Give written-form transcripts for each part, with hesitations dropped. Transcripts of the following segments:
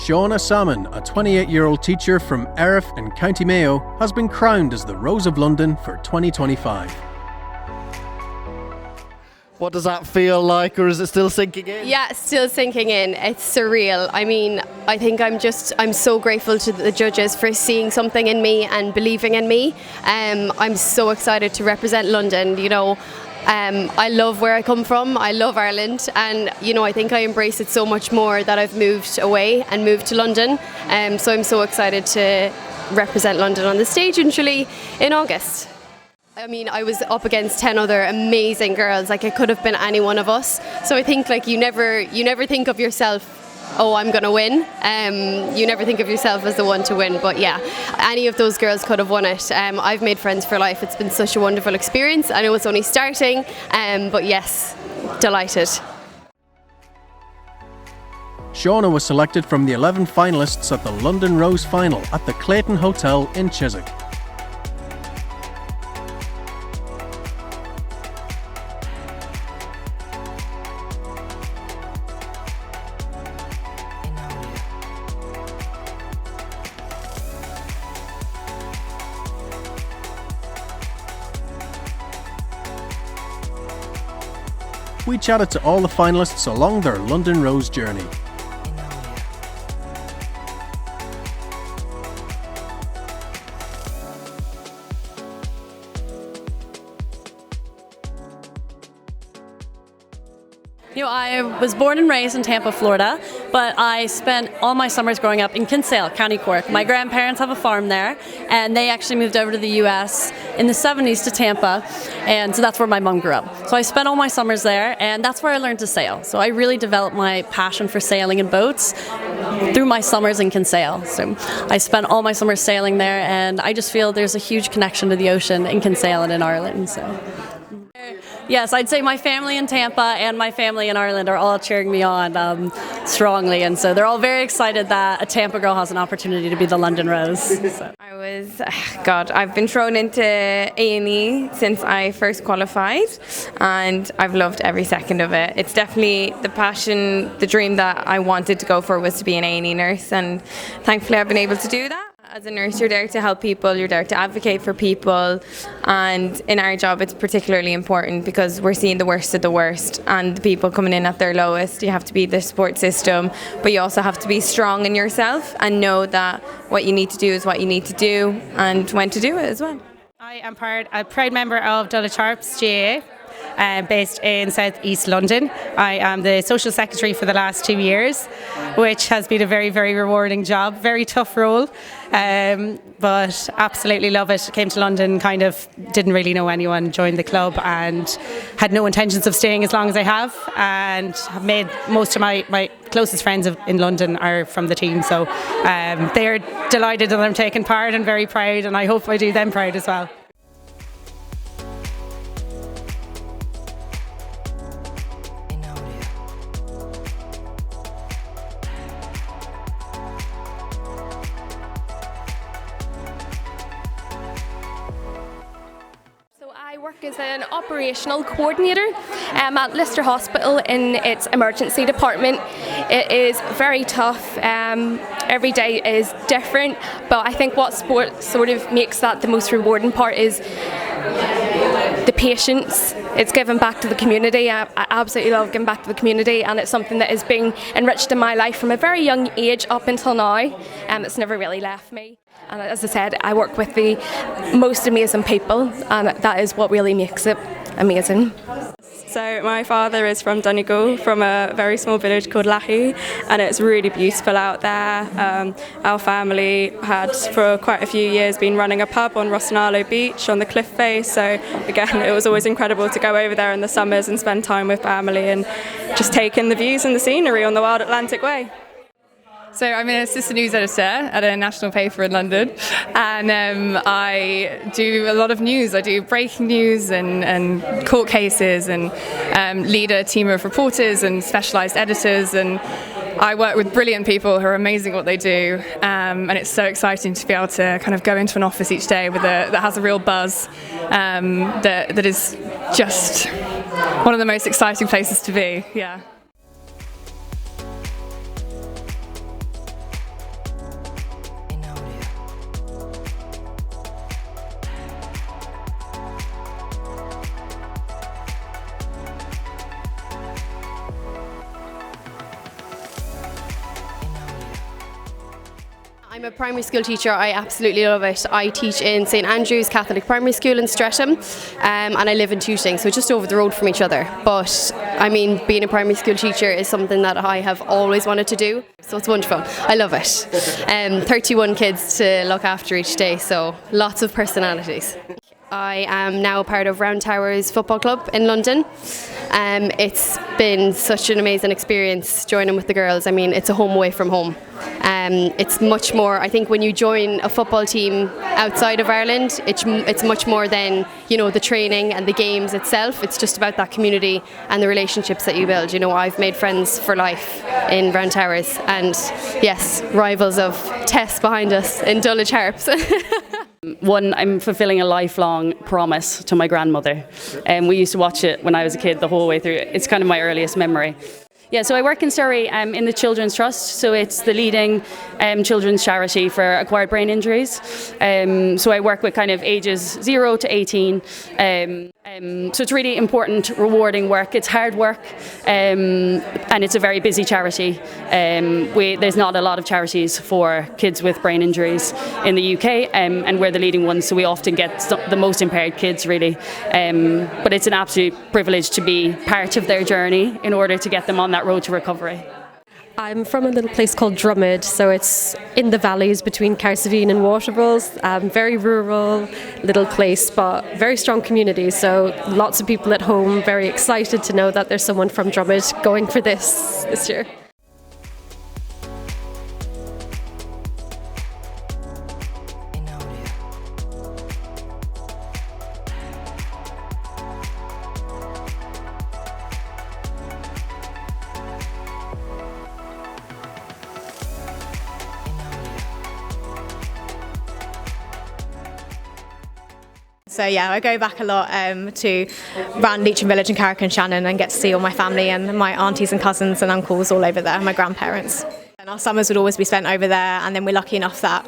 Shauna Sammon, a 28-year-old teacher from Erith in County Mayo, has been crowned as the Rose of London for 2025. What does that feel like, or is it still sinking in? Yeah, still sinking in. It's surreal. I mean, I think I'm so grateful to the judges for seeing something in me and believing in me. I'm so excited to represent London. I love where I come from. I love Ireland, and I think I embrace it so much more that I've moved away and moved to London. So I'm so excited to represent London on the stage in Tralee in August. I mean, I was up against 10 other amazing girls. Like, it could have been any one of us. So I think you never think of yourself, oh, I'm going to win. You never think of yourself as the one to win. But yeah, any of those girls could have won it. I've made friends for life. It's been such a wonderful experience. I know it's only starting, but yes, delighted. Shauna was selected from the 11 finalists at the London Rose final at the Clayton Hotel in Chiswick. We chatted to all the finalists along their London Rose journey. I was born and raised in Tampa, Florida, but I spent all my summers growing up in Kinsale, County Cork. My grandparents have a farm there, and they actually moved over to the U.S. in the 70s to Tampa, and so that's where my mom grew up. So I spent all my summers there, and that's where I learned to sail. So I really developed my passion for sailing in boats through my summers in Kinsale. So I spent all my summers sailing there, and I just feel there's a huge connection to the ocean in Kinsale and in Ireland. So. Yes, I'd say my family in Tampa and my family in Ireland are all cheering me on strongly, and so they're all very excited that a Tampa girl has an opportunity to be the London Rose. So. I've been thrown into A&E since I first qualified, and I've loved every second of it. It's definitely the passion, the dream that I wanted to go for was to be an A&E nurse, and thankfully I've been able to do that. As a nurse, you're there to help people, you're there to advocate for people, and in our job it's particularly important because we're seeing the worst of the worst and the people coming in at their lowest. You have to be the support system, but you also have to be strong in yourself and know that what you need to do is what you need to do and when to do it as well. I am a proud member of Dulwich Harps GAA. Based in South East London. I am the social secretary for the last 2 years, which has been a very, very rewarding job, very tough role, but absolutely love it. Came to London, kind of didn't really know anyone, joined the club and had no intentions of staying as long as I have, and have made most of my closest friends in London are from the team, so they're delighted that I'm taking part and very proud, and I hope I do them proud as well. I work as an operational coordinator at Lister Hospital in its emergency department. It is very tough. Every day is different, but I think what sport sort of makes that the most rewarding part is the patients. It's giving back to the community. I absolutely love giving back to the community, and it's something that has been enriched in my life from a very young age up until now, and it's never really left me. And as I said, I work with the most amazing people, and that is what really makes it amazing. So my father is from Donegal, from a very small village called Lahey, and it's really beautiful out there. Our family had for quite a few years been running a pub on Rossnalo Beach on the cliff face, so again it was always incredible to go over there in the summers and spend time with family and just take in the views and the scenery on the Wild Atlantic Way. So I'm an assistant news editor at a national paper in London, and I do a lot of news. I do breaking news and court cases, and lead a team of reporters and specialised editors, and I work with brilliant people who are amazing at what they do, and it's so exciting to be able to kind of go into an office each day that has a real buzz, that is just one of the most exciting places to be. Yeah. I'm a primary school teacher. I absolutely love it. I teach in St Andrew's Catholic Primary School in Streatham, and I live in Tooting, so just over the road from each other. But I mean, being a primary school teacher is something that I have always wanted to do, so it's wonderful. I love it. 31 kids to look after each day, so lots of personalities. I am now part of Round Towers Football Club in London. It's been such an amazing experience joining with the girls. I mean, it's a home away from home. It's much more, I think when you join a football team outside of Ireland, it's much more than, the training and the games itself. It's just about that community and the relationships that you build. I've made friends for life in Round Towers, and yes, rivals of Tess behind us in Dulwich Harps. One, I'm fulfilling a lifelong promise to my grandmother. We used to watch it when I was a kid the whole way through. It's kind of my earliest memory. Yeah, so I work in Surrey in the Children's Trust, so it's the leading children's charity for acquired brain injuries. So I work with kind of ages 0 to 18. So it's really important, rewarding work. It's hard work, and it's a very busy charity. There's not a lot of charities for kids with brain injuries in the UK, and we're the leading ones, so we often get the most impaired kids, really. But it's an absolute privilege to be part of their journey in order to get them on that road to recovery. I'm from a little place called Drummond, so it's in the valleys between Carsavine and Waterville. Very rural little place, but very strong community. So lots of people at home very excited to know that there's someone from Drummond going for this year. So yeah, I go back a lot to around Leitrim Village and Carrick and Shannon and get to see all my family and my aunties and cousins and uncles all over there, my grandparents. And our summers would always be spent over there, and then we're lucky enough that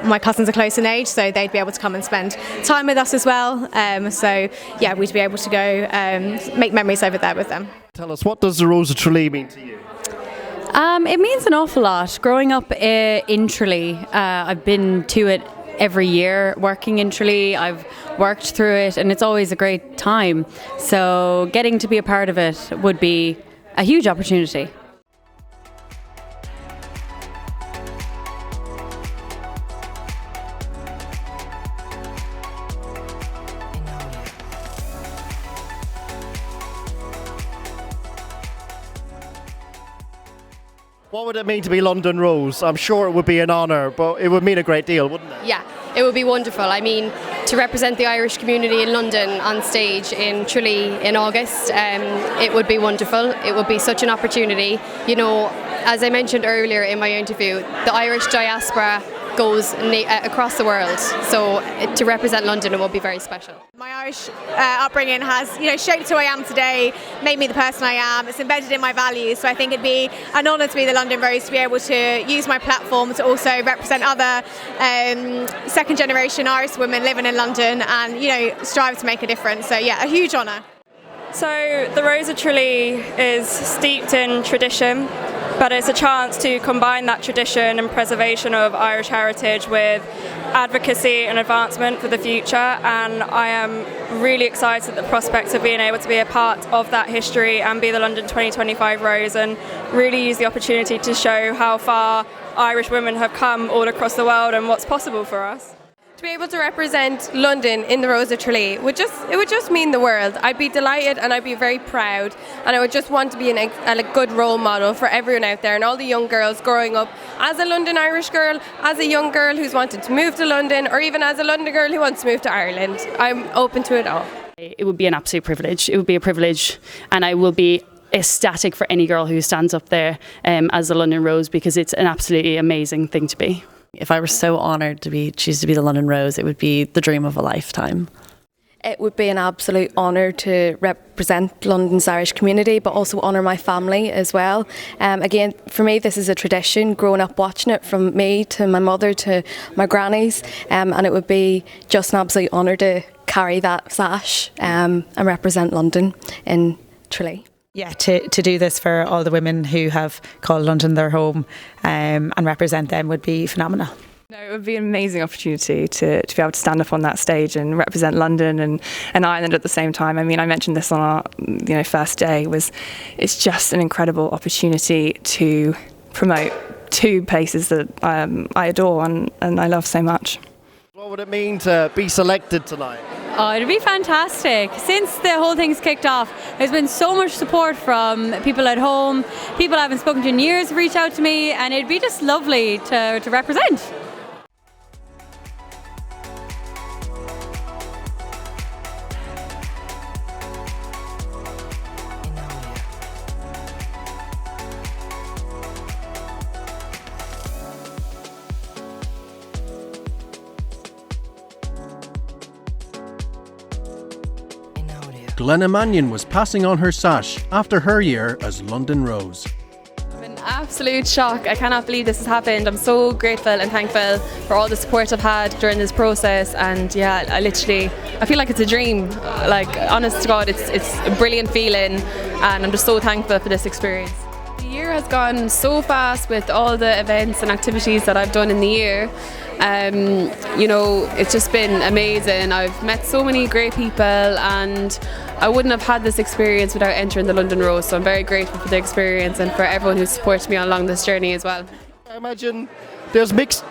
my cousins are close in age, so they'd be able to come and spend time with us as well. So yeah, we'd be able to go make memories over there with them. Tell us, what does the Rose of Tralee mean to you? It means an awful lot. Growing up in Tralee, I've been to it every year working in Tralee. I've worked through it, and it's always a great time. So getting to be a part of it would be a huge opportunity. What would it mean to be London Rose? I'm sure it would be an honour, but it would mean a great deal, wouldn't it? Yeah, it would be wonderful. I mean, to represent the Irish community in London on stage in Tralee in August, it would be wonderful. It would be such an opportunity. As I mentioned earlier in my interview, the Irish diaspora goes across the world, so to represent London, it will be very special. My Irish upbringing has, shaped who I am today, made me the person I am. It's embedded in my values, so I think it'd be an honour to be the London Rose, to be able to use my platform to also represent other second generation Irish women living in London and, strive to make a difference. So yeah, a huge honour. So the Rose of Tralee is steeped in tradition, but it's a chance to combine that tradition and preservation of Irish heritage with advocacy and advancement for the future, and I am really excited at the prospect of being able to be a part of that history and be the London 2025 Rose, and really use the opportunity to show how far Irish women have come all across the world and what's possible for us. To be able to represent London in the Rose of Tralee would just mean the world. I'd be delighted and I'd be very proud, and I would just want to be a good role model for everyone out there and all the young girls growing up as a London Irish girl, as a young girl who's wanted to move to London, or even as a London girl who wants to move to Ireland. I'm open to it all. It would be an absolute privilege. It would be a privilege, and I will be ecstatic for any girl who stands up there as the London Rose, because it's an absolutely amazing thing to be. If I were so honoured to choose to be the London Rose, it would be the dream of a lifetime. It would be an absolute honour to represent London's Irish community, but also honour my family as well. Again, for me, this is a tradition, growing up watching it from me to my mother to my grannies, and it would be just an absolute honour to carry that sash and represent London in Tralee. Yeah, to do this for all the women who have called London their home and represent them would be phenomenal. No, it would be an amazing opportunity to be able to stand up on that stage and represent London and Ireland at the same time. I mean, I mentioned this on our first day. It's just an incredible opportunity to promote two places that I adore and I love so much. What would it mean to be selected tonight? Oh, it'd be fantastic. Since the whole thing's kicked off, there's been so much support from people at home. People I haven't spoken to in years reach out to me, and it'd be just lovely to represent. Glenna Mannion was passing on her sash after her year as London Rose. I'm in absolute shock. I cannot believe this has happened. I'm so grateful and thankful for all the support I've had during this process, and yeah, I feel like it's a dream. Like, honest to God, it's a brilliant feeling, and I'm just so thankful for this experience. The year has gone so fast with all the events and activities that I've done in the year. It's just been amazing. I've met so many great people, and I wouldn't have had this experience without entering the London Rose, so I'm very grateful for the experience and for everyone who supported me along this journey as well. I imagine there's mixed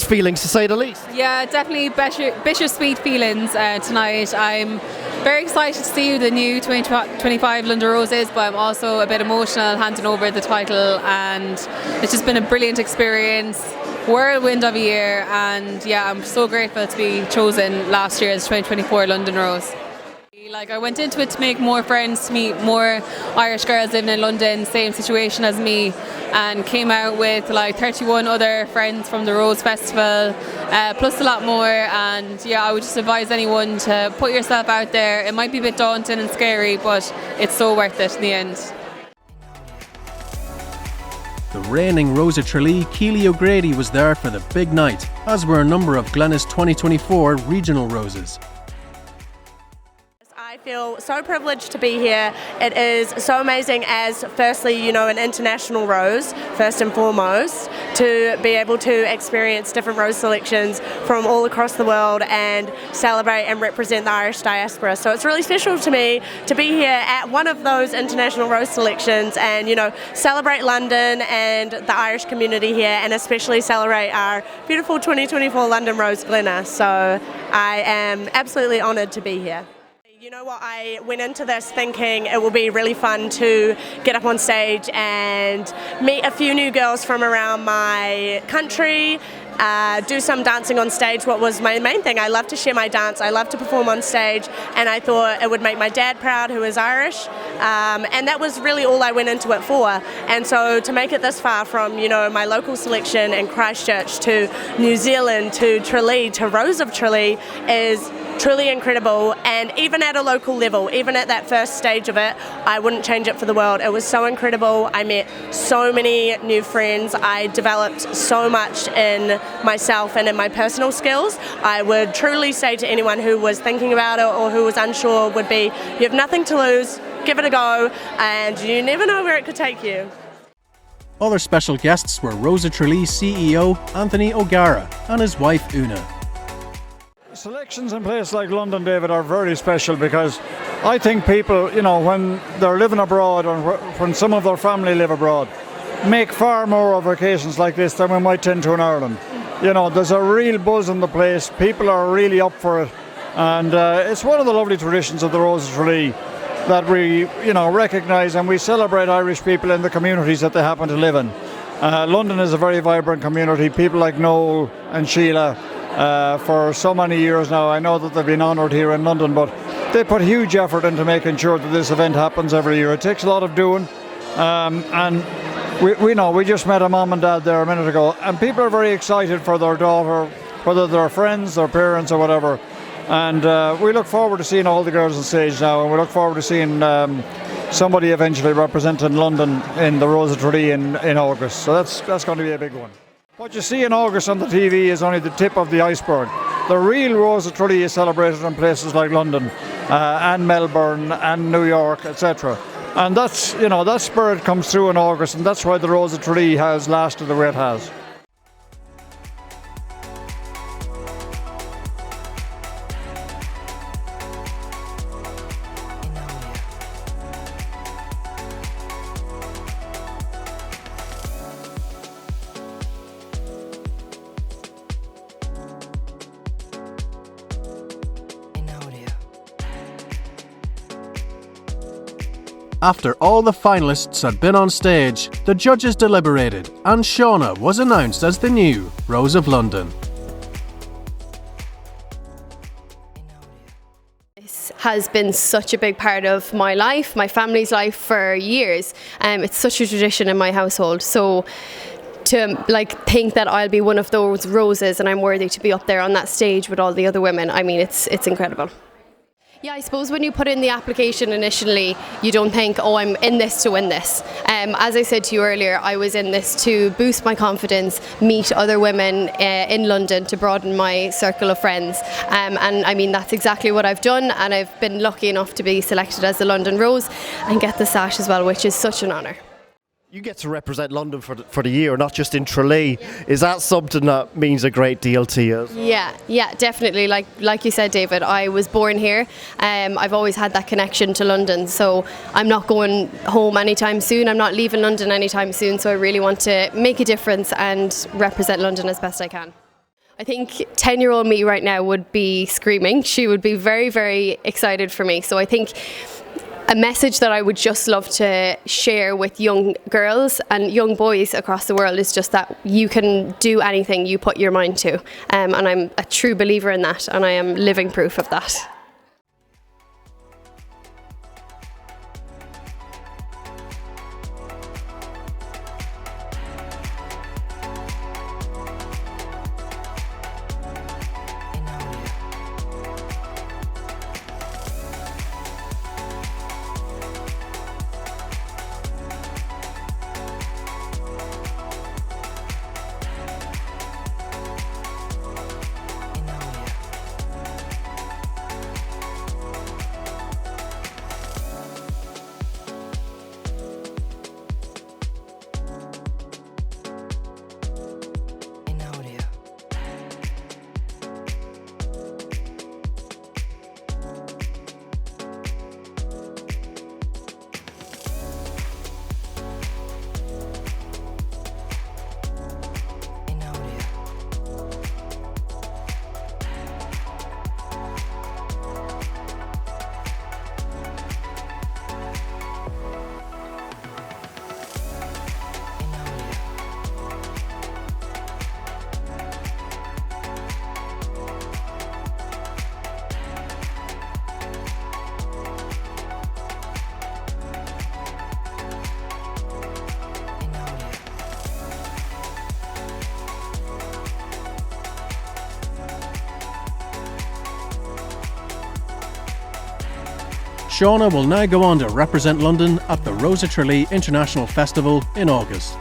feelings, to say the least. Yeah, definitely bittersweet feelings tonight. I'm very excited to see who the new 2025 London Rose is, but I'm also a bit emotional handing over the title, and it's just been a brilliant experience. Whirlwind of a year, and yeah, I'm so grateful to be chosen last year as 2024 London Rose. Like, I went into it to make more friends, to meet more Irish girls living in London, same situation as me, and came out with like 31 other friends from the Rose Festival, plus a lot more. And yeah, I would just advise anyone to put yourself out there. It might be a bit daunting and scary, but it's so worth it in the end. The reigning Rose of Tralee, Keely O'Grady, was there for the big night, as were a number of Glenna's 2024 regional roses. I feel so privileged to be here. It is so amazing as, firstly, an international rose, first and foremost, to be able to experience different rose selections from all across the world and celebrate and represent the Irish diaspora. So it's really special to me to be here at one of those international rose selections and, celebrate London and the Irish community here, and especially celebrate our beautiful 2024 London Rose Glenna. So I am absolutely honoured to be here. You know what, I went into this thinking it will be really fun to get up on stage and meet a few new girls from around my country, do some dancing on stage. What was my main thing? I love to share my dance, I love to perform on stage, and I thought it would make my dad proud, who is Irish, and that was really all I went into it for. And so to make it this far from my local selection in Christchurch to New Zealand to Tralee to Rose of Tralee is truly incredible. And even at a local level, even at that first stage of it, I wouldn't change it for the world. It was so incredible. I met so many new friends. I developed so much in myself and in my personal skills. I would truly say to anyone who was thinking about it or who was unsure would be, you have nothing to lose, give it a go, and you never know where it could take you. Other special guests were Rose of Tralee CEO Anthony O'Gara and his wife Una. Selections in places like London, David, are very special because I think people, when they're living abroad or when some of their family live abroad, make far more of occasions like this than we might tend to in Ireland. There's a real buzz in the place, people are really up for it, and it's one of the lovely traditions of the Rose of Tralee that we, recognise, and we celebrate Irish people in the communities that they happen to live in. London is a very vibrant community, people like Noel and Sheila, for so many years now. I know that they've been honoured here in London, but they put huge effort into making sure that this event happens every year. It takes a lot of doing, and we just met a mum and dad there a minute ago, and people are very excited for their daughter, whether they're friends, their parents or whatever, and we look forward to seeing all the girls on stage now, and we look forward to seeing somebody eventually representing London in the Rose of Tralee in August, so that's going to be a big one. What you see in August on the TV is only the tip of the iceberg. The real Rose of Tralee is celebrated in places like London and Melbourne and New York, etc. And that's, you know, that spirit comes through in August, and that's why the Rose of Tralee has lasted the way it has. After all the finalists had been on stage, the judges deliberated and Shauna was announced as the new Rose of London. This has been such a big part of my life, my family's life for years. It's such a tradition in my household. So to think that I'll be one of those roses and I'm worthy to be up there on that stage with all the other women, I mean, it's incredible. Yeah, I suppose when you put in the application initially, you don't think, oh, I'm in this to win this. As I said to you earlier, I was in this to boost my confidence, meet other women in London, to broaden my circle of friends. And I mean, that's exactly what I've done, and I've been lucky enough to be selected as the London Rose and get the sash as well, which is such an honour. You get to represent London for the year, not just in Tralee. Is that something that means a great deal to you? Yeah, definitely. Like you said, David, I was born here. I've always had that connection to London, so I'm not going home anytime soon. I'm not leaving London anytime soon, so I really want to make a difference and represent London as best I can. I think 10-year-old me right now would be screaming. She would be very, very excited for me. So I think a message that I would just love to share with young girls and young boys across the world is just that you can do anything you put your mind to. And I'm a true believer in that, and I am living proof of that. Shauna will now go on to represent London at the Rose of Tralee International Festival in August.